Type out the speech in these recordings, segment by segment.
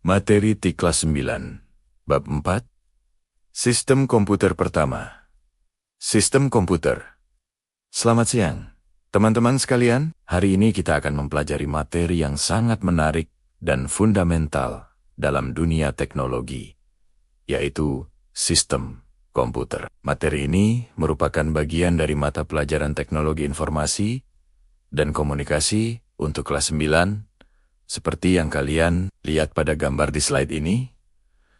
Materi TIK kelas 9, Bab 4, Sistem Komputer Pertama. Sistem Komputer. Selamat siang, teman-teman sekalian. Hari ini kita akan mempelajari materi yang sangat menarik dan fundamental dalam dunia teknologi, yaitu sistem komputer. Materi ini merupakan bagian dari mata pelajaran teknologi informasi dan komunikasi untuk kelas 9. Seperti yang kalian lihat pada gambar di slide ini,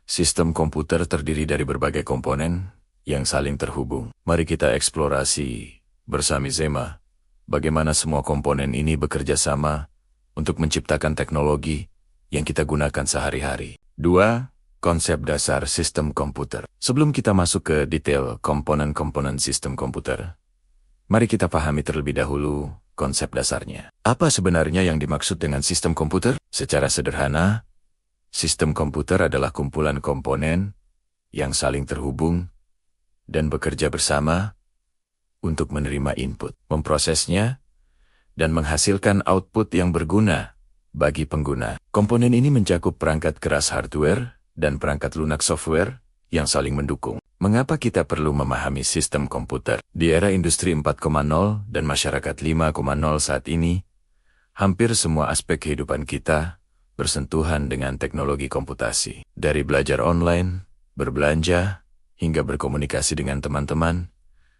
sistem komputer terdiri dari berbagai komponen yang saling terhubung. Mari kita eksplorasi bersama-sama bagaimana semua komponen ini bekerja sama untuk menciptakan teknologi yang kita gunakan sehari-hari. 2. Konsep dasar sistem komputer. Sebelum kita masuk ke detail komponen-komponen sistem komputer, mari kita pahami terlebih dahulu konsep dasarnya. Apa sebenarnya yang dimaksud dengan sistem komputer? Secara sederhana, sistem komputer adalah kumpulan komponen yang saling terhubung dan bekerja bersama untuk menerima input, memprosesnya, dan menghasilkan output yang berguna bagi pengguna. Komponen ini mencakup perangkat keras hardware dan perangkat lunak software yang saling mendukung. Mengapa kita perlu memahami sistem komputer? Di era industri 4.0 dan masyarakat 5.0 saat ini, hampir semua aspek kehidupan kita bersentuhan dengan teknologi komputasi. Dari belajar online, berbelanja, hingga berkomunikasi dengan teman-teman,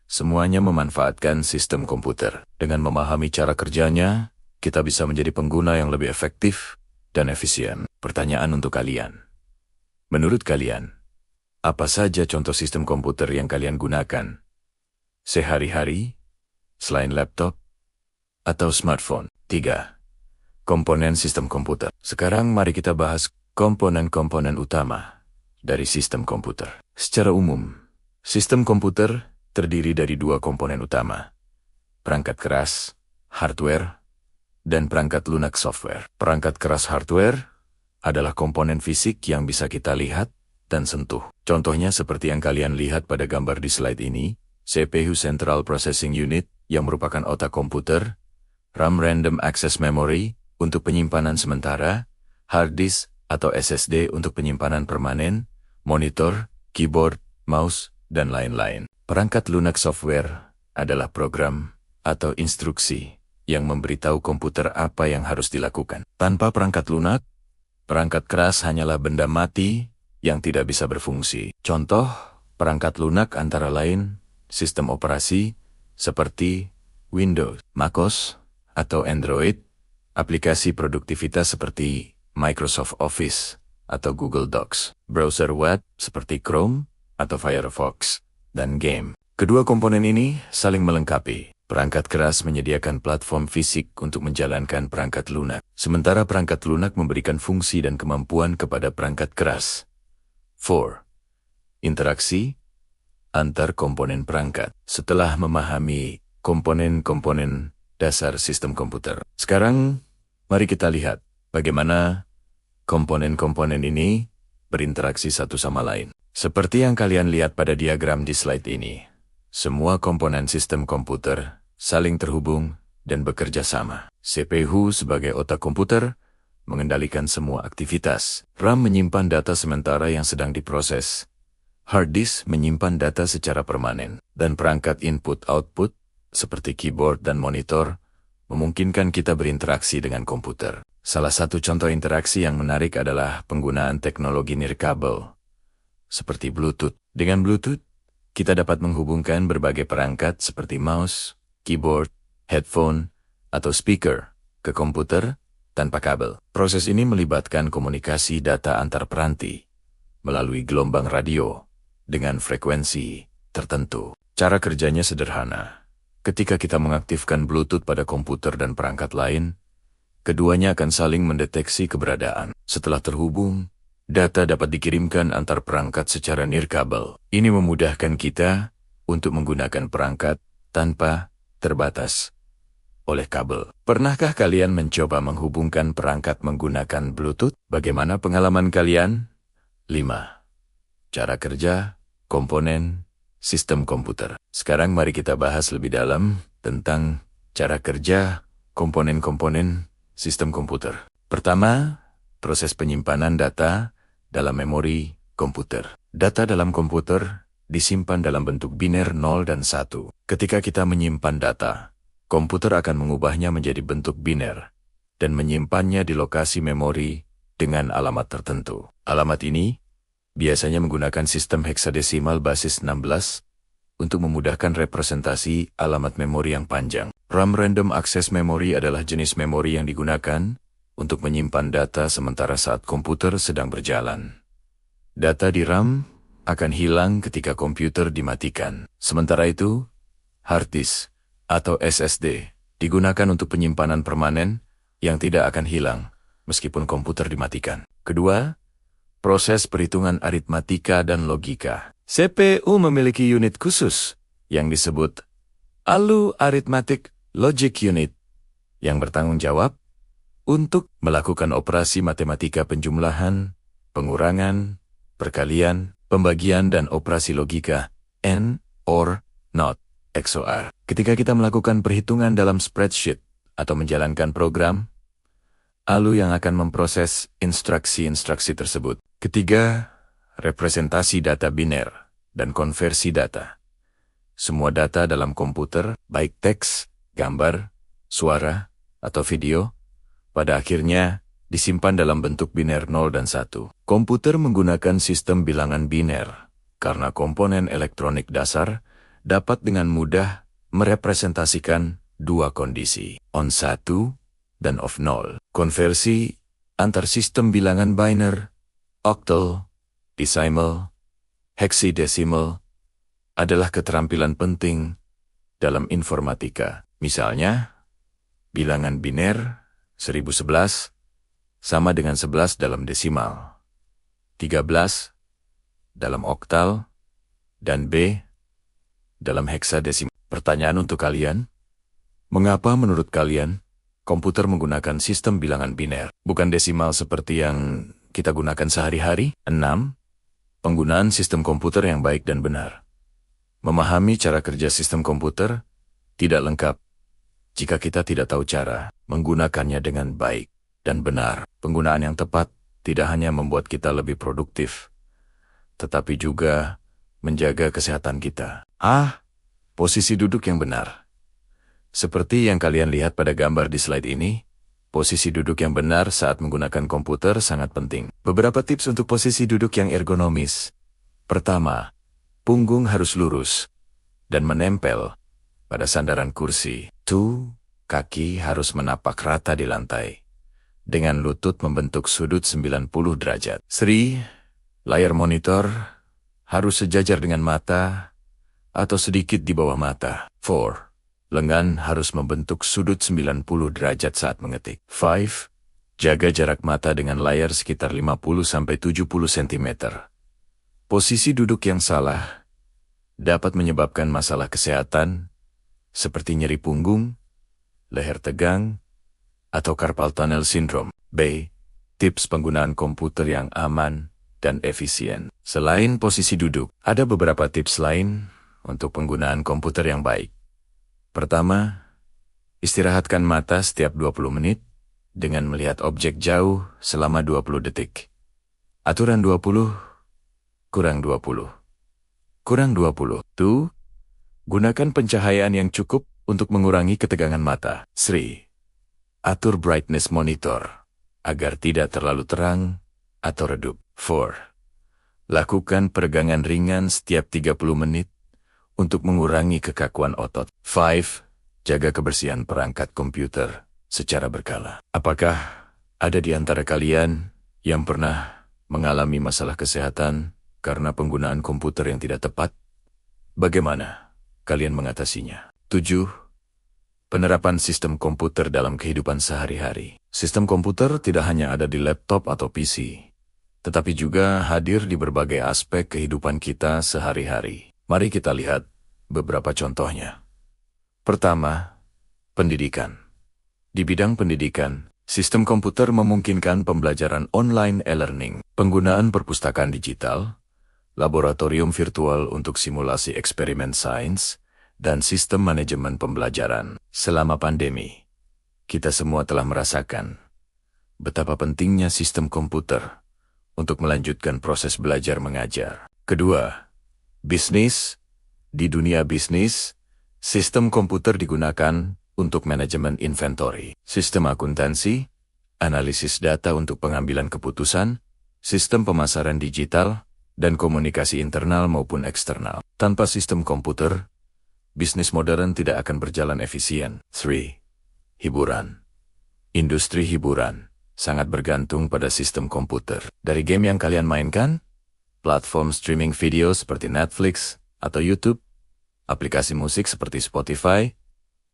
semuanya memanfaatkan sistem komputer. Dengan memahami cara kerjanya, kita bisa menjadi pengguna yang lebih efektif dan efisien. Pertanyaan untuk kalian. Menurut kalian, apa saja contoh sistem komputer yang kalian gunakan sehari-hari, selain laptop atau smartphone? 3. Komponen sistem komputer. Sekarang mari kita bahas komponen-komponen utama dari sistem komputer. Secara umum, sistem komputer terdiri dari dua komponen utama, perangkat keras, hardware, dan perangkat lunak software. Perangkat keras hardware adalah komponen fisik yang bisa kita lihat dan sentuh. Contohnya seperti yang kalian lihat pada gambar di slide ini, CPU Central Processing Unit yang merupakan otak komputer, RAM Random Access Memory untuk penyimpanan sementara, hard disk atau SSD untuk penyimpanan permanen, monitor, keyboard, mouse, dan lain-lain. Perangkat lunak software adalah program atau instruksi yang memberitahu komputer apa yang harus dilakukan. Tanpa perangkat lunak, perangkat keras hanyalah benda mati yang tidak bisa berfungsi. Contoh, perangkat lunak antara lain sistem operasi seperti Windows, macOS, atau Android, aplikasi produktivitas seperti Microsoft Office atau Google Docs, browser web seperti Chrome atau Firefox, dan game. Kedua komponen ini saling melengkapi. Perangkat keras menyediakan platform fisik untuk menjalankan perangkat lunak, sementara perangkat lunak memberikan fungsi dan kemampuan kepada perangkat keras. 4. Interaksi antar komponen perangkat. Setelah memahami komponen-komponen dasar sistem komputer, sekarang mari kita lihat bagaimana komponen-komponen ini berinteraksi satu sama lain. Seperti yang kalian lihat pada diagram di slide ini, semua komponen sistem komputer saling terhubung dan bekerja sama. CPU sebagai otak komputer mengendalikan semua aktivitas. RAM menyimpan data sementara yang sedang diproses. Hard disk menyimpan data secara permanen. Dan perangkat input-output seperti keyboard dan monitor memungkinkan kita berinteraksi dengan komputer. Salah satu contoh interaksi yang menarik adalah penggunaan teknologi nirkabel seperti Bluetooth. Dengan Bluetooth, kita dapat menghubungkan berbagai perangkat seperti mouse, keyboard, headphone, atau speaker ke komputer tanpa kabel. Proses ini melibatkan komunikasi data antar peranti melalui gelombang radio dengan frekuensi tertentu. Cara kerjanya sederhana. Ketika kita mengaktifkan Bluetooth pada komputer dan perangkat lain, keduanya akan saling mendeteksi keberadaan. Setelah terhubung, data dapat dikirimkan antar perangkat secara nirkabel. Ini memudahkan kita untuk menggunakan perangkat tanpa terbatas oleh kabel. Pernahkah kalian mencoba menghubungkan perangkat menggunakan Bluetooth? Bagaimana pengalaman kalian? 5. Cara kerja komponen sistem komputer. Sekarang mari kita bahas lebih dalam tentang cara kerja komponen-komponen sistem komputer. Pertama, Proses penyimpanan data dalam memori komputer. Data dalam komputer disimpan dalam bentuk biner 0 dan 1. Ketika kita menyimpan data, komputer akan mengubahnya menjadi bentuk biner dan menyimpannya di lokasi memori dengan alamat tertentu. Alamat ini biasanya menggunakan sistem heksadesimal basis 16 untuk memudahkan representasi alamat memori yang panjang. RAM Random Access Memory adalah jenis memori yang digunakan untuk menyimpan data sementara saat komputer sedang berjalan. Data di RAM akan hilang ketika komputer dimatikan. Sementara itu, hard disk atau SSD digunakan untuk penyimpanan permanen yang tidak akan hilang meskipun komputer dimatikan. Kedua, proses perhitungan aritmatika dan logika. CPU memiliki unit khusus yang disebut ALU Arithmetic Logic Unit yang bertanggung jawab untuk melakukan operasi matematika penjumlahan, pengurangan, perkalian, pembagian dan operasi logika AND, OR, NOT, XOR. Ketika kita melakukan perhitungan dalam spreadsheet atau menjalankan program, ALU yang akan memproses instruksi-instruksi tersebut. Ketiga, representasi data biner dan konversi data. Semua data dalam komputer, baik teks, gambar, suara, atau video, pada akhirnya disimpan dalam bentuk biner 0 dan 1. Komputer menggunakan sistem bilangan biner karena komponen elektronik dasar dapat dengan mudah merepresentasikan dua kondisi, on 1 dan off 0. Konversi antar sistem bilangan biner, octal, decimal, hexadecimal adalah keterampilan penting dalam informatika. Misalnya, bilangan biner 1011 sama dengan 11 dalam desimal, 13 dalam oktal, dan B dalam heksadesimal. Pertanyaan untuk kalian, mengapa menurut kalian komputer menggunakan sistem bilangan biner, bukan desimal seperti yang kita gunakan sehari-hari? 6. Penggunaan sistem komputer yang baik dan benar. Memahami cara kerja sistem komputer tidak lengkap jika kita tidak tahu cara menggunakannya dengan baik dan benar. Penggunaan yang tepat tidak hanya membuat kita lebih produktif, tetapi juga menjaga kesehatan kita. Posisi duduk yang benar. Seperti yang kalian lihat pada gambar di slide ini, posisi duduk yang benar saat menggunakan komputer sangat penting. Beberapa tips untuk posisi duduk yang ergonomis. Pertama, punggung harus lurus dan menempel pada sandaran kursi. 2. Kaki harus menapak rata di lantai, dengan lutut membentuk sudut 90 derajat. 3. Layar monitor harus sejajar dengan mata atau sedikit di bawah mata. 4. Lengan harus membentuk sudut 90 derajat saat mengetik. 5. Jaga jarak mata dengan layar sekitar 50-70 cm. Posisi duduk yang salah dapat menyebabkan masalah kesehatan seperti nyeri punggung, leher tegang, atau carpal tunnel syndrome. B. Tips penggunaan komputer yang aman dan efisien. Selain posisi duduk, ada beberapa tips lain untuk penggunaan komputer yang baik. Pertama, istirahatkan mata setiap 20 menit dengan melihat objek jauh selama 20 detik. Aturan 20, kurang 20. Kurang 20. 2. Gunakan pencahayaan yang cukup untuk mengurangi ketegangan mata. 3. Atur brightness monitor agar tidak terlalu terang atau redup. 4. Lakukan peregangan ringan setiap 30 menit untuk mengurangi kekakuan otot. 5. Jaga kebersihan perangkat komputer secara berkala. Apakah ada di antara kalian yang pernah mengalami masalah kesehatan karena penggunaan komputer yang tidak tepat? Bagaimana kalian mengatasinya? 7. Penerapan sistem komputer dalam kehidupan sehari-hari. Sistem komputer tidak hanya ada di laptop atau PC, tetapi juga hadir di berbagai aspek kehidupan kita sehari-hari. Mari kita lihat beberapa contohnya. Pertama, pendidikan. Di bidang pendidikan, sistem komputer memungkinkan pembelajaran online e-learning, penggunaan perpustakaan digital, laboratorium virtual untuk simulasi eksperimen sains, dan sistem manajemen pembelajaran. Selama pandemi, kita semua telah merasakan betapa pentingnya sistem komputer untuk melanjutkan proses belajar mengajar. Kedua, bisnis. Di dunia bisnis, sistem komputer digunakan untuk manajemen inventory, sistem akuntansi, analisis data untuk pengambilan keputusan, sistem pemasaran digital, dan komunikasi internal maupun eksternal. Tanpa sistem komputer, bisnis modern tidak akan berjalan efisien. 3. Hiburan. Industri hiburan sangat bergantung pada sistem komputer. Dari game yang kalian mainkan, platform streaming video seperti Netflix atau YouTube, aplikasi musik seperti Spotify,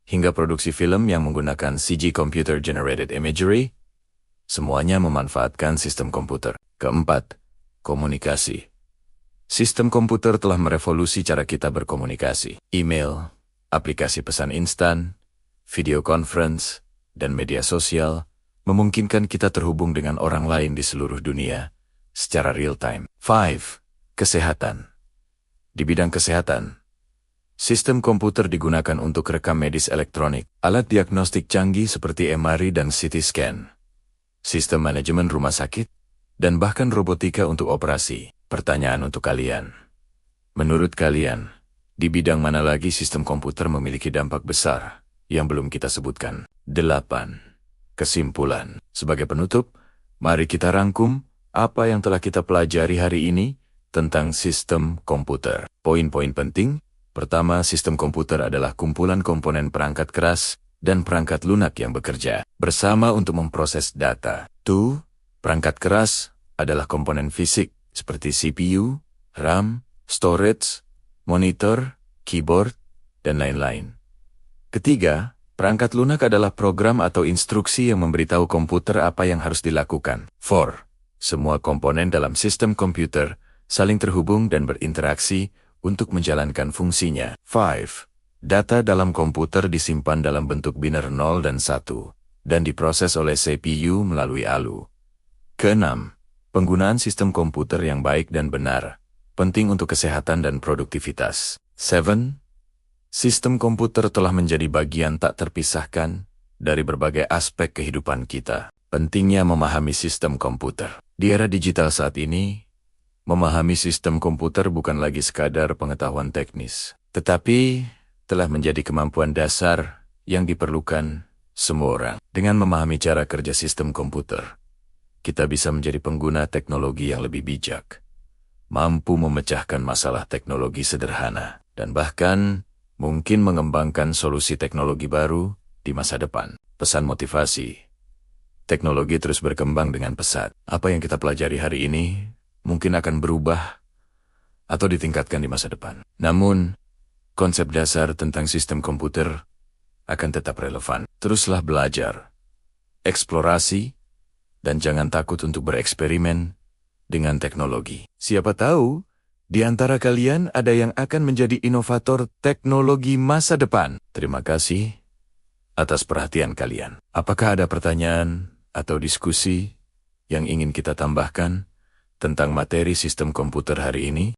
hingga produksi film yang menggunakan CG Computer Generated Imagery, semuanya memanfaatkan sistem komputer. Keempat, komunikasi. Sistem komputer telah merevolusi cara kita berkomunikasi. Email, aplikasi pesan instan, video conference, dan media sosial memungkinkan kita terhubung dengan orang lain di seluruh dunia secara real-time. 5. Kesehatan. Di bidang kesehatan, sistem komputer digunakan untuk rekam medis elektronik, alat diagnostik canggih seperti MRI dan CT scan, sistem manajemen rumah sakit, dan bahkan robotika untuk operasi. Pertanyaan untuk kalian. Menurut kalian, di bidang mana lagi sistem komputer memiliki dampak besar yang belum kita sebutkan? 8. Kesimpulan. Sebagai penutup, mari kita rangkum apa yang telah kita pelajari hari ini tentang sistem komputer. Poin-poin penting. Pertama, sistem komputer adalah kumpulan komponen perangkat keras dan perangkat lunak yang bekerja bersama untuk memproses data. 2. Perangkat keras adalah komponen fisik seperti CPU, RAM, storage, monitor, keyboard, dan lain-lain. Ketiga, perangkat lunak adalah program atau instruksi yang memberitahu komputer apa yang harus dilakukan. 4. Semua komponen dalam sistem komputer saling terhubung dan berinteraksi untuk menjalankan fungsinya. 5. Data dalam komputer disimpan dalam bentuk biner 0 dan 1, dan diproses oleh CPU melalui ALU. Keenam, penggunaan sistem komputer yang baik dan benar penting untuk kesehatan dan produktivitas. 7. Sistem komputer telah menjadi bagian tak terpisahkan dari berbagai aspek kehidupan kita. Pentingnya memahami sistem komputer. Di era digital saat ini, memahami sistem komputer bukan lagi sekadar pengetahuan teknis, tetapi telah menjadi kemampuan dasar yang diperlukan semua orang. Dengan memahami cara kerja sistem komputer, kita bisa menjadi pengguna teknologi yang lebih bijak, mampu memecahkan masalah teknologi sederhana, dan bahkan mungkin mengembangkan solusi teknologi baru di masa depan. Pesan motivasi. Teknologi terus berkembang dengan pesat. Apa yang kita pelajari hari ini mungkin akan berubah atau ditingkatkan di masa depan. Namun, konsep dasar tentang sistem komputer akan tetap relevan. Teruslah belajar, eksplorasi, dan jangan takut untuk bereksperimen dengan teknologi. Siapa tahu, di antara kalian ada yang akan menjadi inovator teknologi masa depan. Terima kasih atas perhatian kalian. Apakah ada pertanyaan atau diskusi yang ingin kita tambahkan tentang materi sistem komputer hari ini?